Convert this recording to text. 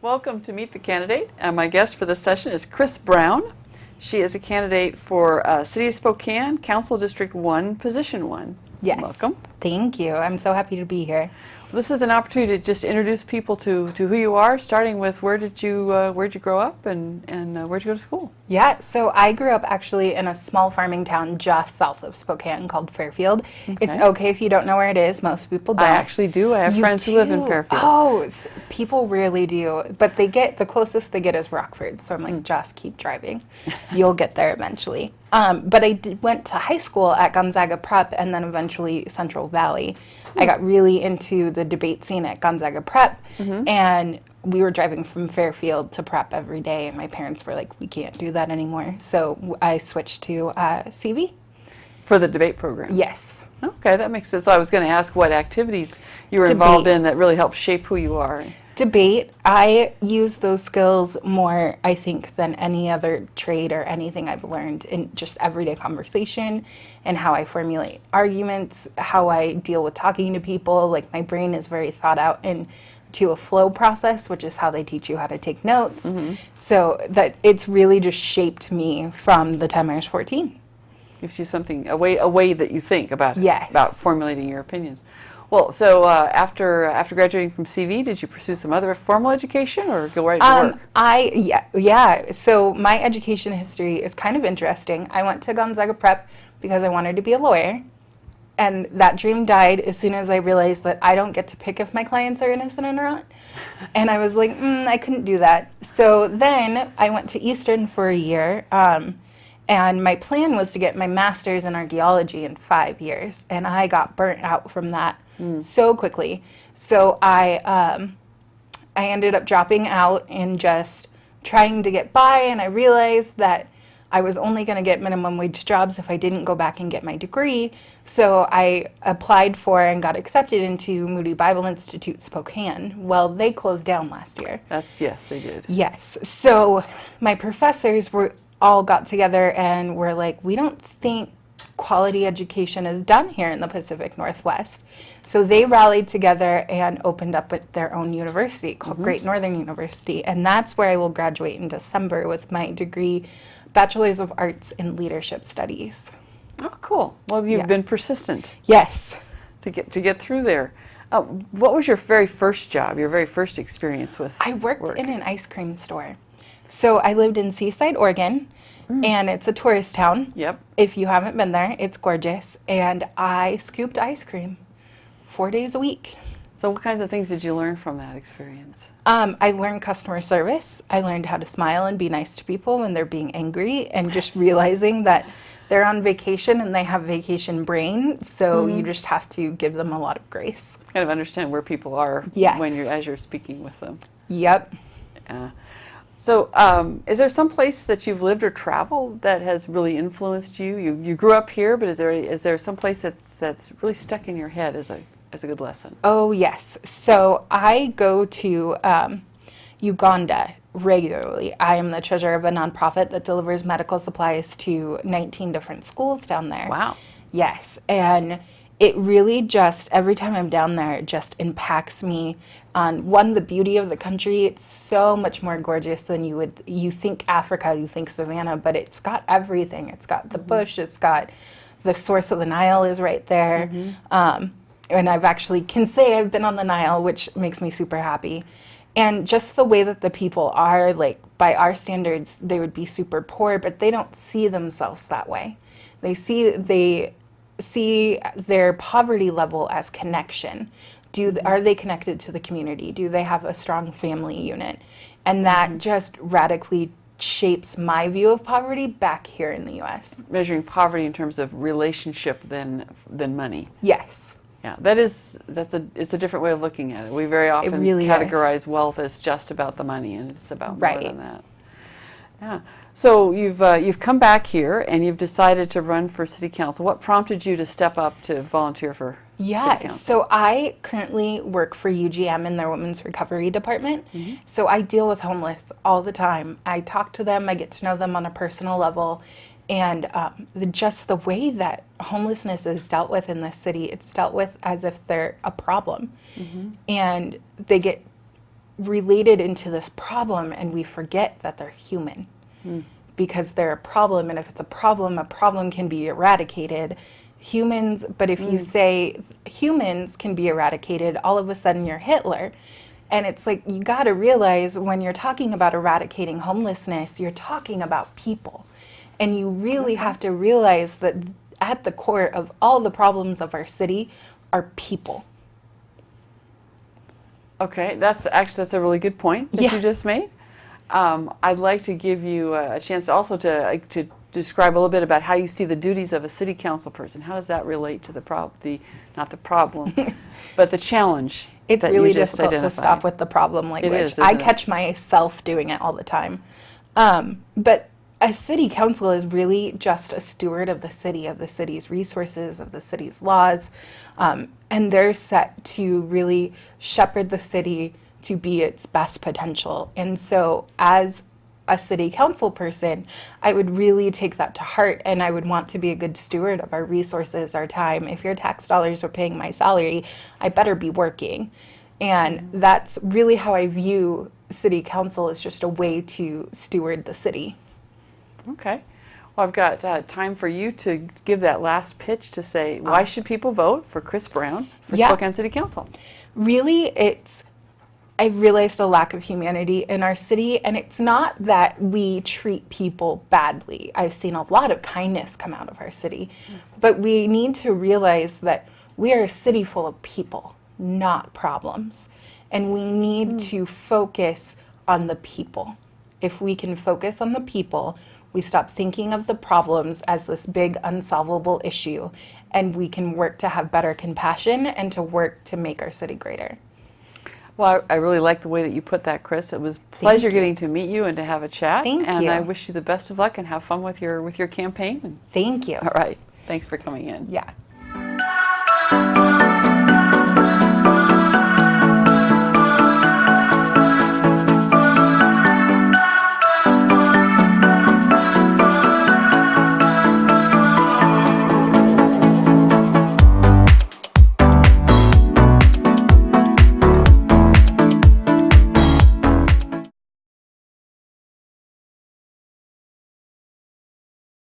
Welcome to Meet the Candidate. And my guest for this session is Krys Brown. She is a candidate for City of Spokane, Council District 1, Position 1. Yes. Welcome. Thank you. I'm so happy to be here. This is an opportunity to just introduce people to who you are, starting with where'd you grow up and where'd you go to school? Yeah, so I grew up actually in a small farming town just south of Spokane called Fairfield. Okay. It's okay if you don't know where it is. Most people don't. I actually do. I have friends who live in Fairfield. Oh, people rarely do. But the closest they get is Rockford. So I'm like, just keep driving. You'll get there eventually. But I went to high school at Gonzaga Prep and then eventually Central Valley. I got really into the debate scene at Gonzaga Prep, and we were driving from Fairfield to Prep every day, and my parents were like, we can't do that anymore. So I switched to CV. For the debate program? Yes. Okay, that makes sense. So I was going to ask what activities you were involved in that really helped shape who you are. Debate, I use those skills more, I think, than any other trade or anything I've learned in just everyday conversation and how I formulate arguments, how I deal with talking to people. Like, my brain is very thought out into a flow process, which is how they teach you how to take notes. So that it's really just shaped me from the time I was 14. Gives you something, a way that you think about Yes. about formulating your opinions. Well, so after graduating from CV, did you pursue some other formal education or go right to work? Yeah. So my education history is kind of interesting. I went to Gonzaga Prep because I wanted to be a lawyer, and that dream died as soon as I realized that I don't get to pick if my clients are innocent or not. And I was like, I couldn't do that. So then I went to Eastern for a year, and my plan was to get my master's in archaeology in 5 years, and I got burnt out from that so quickly. So I ended up dropping out and just trying to get by, and I realized that I was only going to get minimum wage jobs if I didn't go back and get my degree. So I applied for and got accepted into Moody Bible Institute Spokane. Well, they closed down last year. Yes, they did. Yes. So my professors all got together and were like, we don't think quality education is done here in the Pacific Northwest. So they rallied together and opened up their own university called Great Northern University. And that's where I will graduate in December with my degree, Bachelor's of Arts in Leadership Studies. Oh, cool. Well, you've been persistent. Yes. To get through there. What was your very first job, your very first experience with I worked work? in an ice cream store. So I lived in Seaside, Oregon, and it's a tourist town. Yep. If you haven't been there, it's gorgeous. And I scooped ice cream 4 days a week. So what kinds of things did you learn from that experience? I learned customer service. I learned how to smile and be nice to people when they're being angry, and just realizing that they're on vacation and they have vacation brain. So you just have to give them a lot of grace. Kind of understand where people are Yes. as you're speaking with them. Yep. So is there some place that you've lived or traveled that has really influenced you? You grew up here, but is there some place that's really stuck in your head as a good lesson? Oh, yes. So I go to Uganda regularly. I am the treasurer of a nonprofit that delivers medical supplies to 19 different schools down there. Wow. Yes. And it really just, every time I'm down there, it just impacts me on, one, the beauty of the country. It's so much more gorgeous than you think Africa, you think Savannah, but it's got everything. It's got the bush, it's got the source of the Nile is right there. And I've actually can say I've been on the Nile, which makes me super happy. And just the way that the people are, like, by our standards, they would be super poor, but they don't see themselves that way. They see their poverty level as connection. Are they connected to the community? Do they have a strong family unit? And that just radically shapes my view of poverty back here in the U.S. Measuring poverty in terms of relationship than money. Yes. Yeah, it's a different way of looking at it. We very often really categorize wealth as just about the money, and it's about more Right. than that. Yeah. So you've come back here and you've decided to run for city council. What prompted you to step up to volunteer for city council? So I currently work for UGM in their Women's Recovery Department. So I deal with homeless all the time. I talk to them, I get to know them on a personal level. And just the way that homelessness is dealt with in this city, it's dealt with as if they're a problem. And they get related into this problem, and we forget that they're human. Because they're a problem, and if it's a problem can be eradicated. But if you say humans can be eradicated, all of a sudden you're Hitler. And it's like, you got to realize when you're talking about eradicating homelessness, you're talking about people. And you really have to realize that at the core of all the problems of our city are people. Okay, that's a really good point that you just made. I'd like to give you a chance also to describe a little bit about how you see the duties of a city council person. How does that relate to not the problem, but the challenge? It's that really you just difficult identified. to stop with the problem language. Is, I isn't catch myself doing it all the time. But a city council is really just a steward of the city's resources, of the city's laws, and they're set to really shepherd the city to be its best potential. And so as a city council person, I would really take that to heart, and I would want to be a good steward of our resources, our time. If your tax dollars are paying my salary, I better be working. And that's really how I view city council, as just a way to steward the city. Okay. Well, I've got time for you to give that last pitch to say, why should people vote for Krys Brown for Spokane City Council? Really, I've realized a lack of humanity in our city, and it's not that we treat people badly. I've seen a lot of kindness come out of our city, but we need to realize that we are a city full of people, not problems, and we need to focus on the people. If we can focus on the people, we stop thinking of the problems as this big unsolvable issue, and we can work to have better compassion and to work to make our city greater. Well, I really like the way that you put that, Krys. It was a pleasure getting to meet you and to have a chat. Thank you. And I wish you the best of luck and have fun with your campaign. Thank you. All right. Thanks for coming in. Yeah.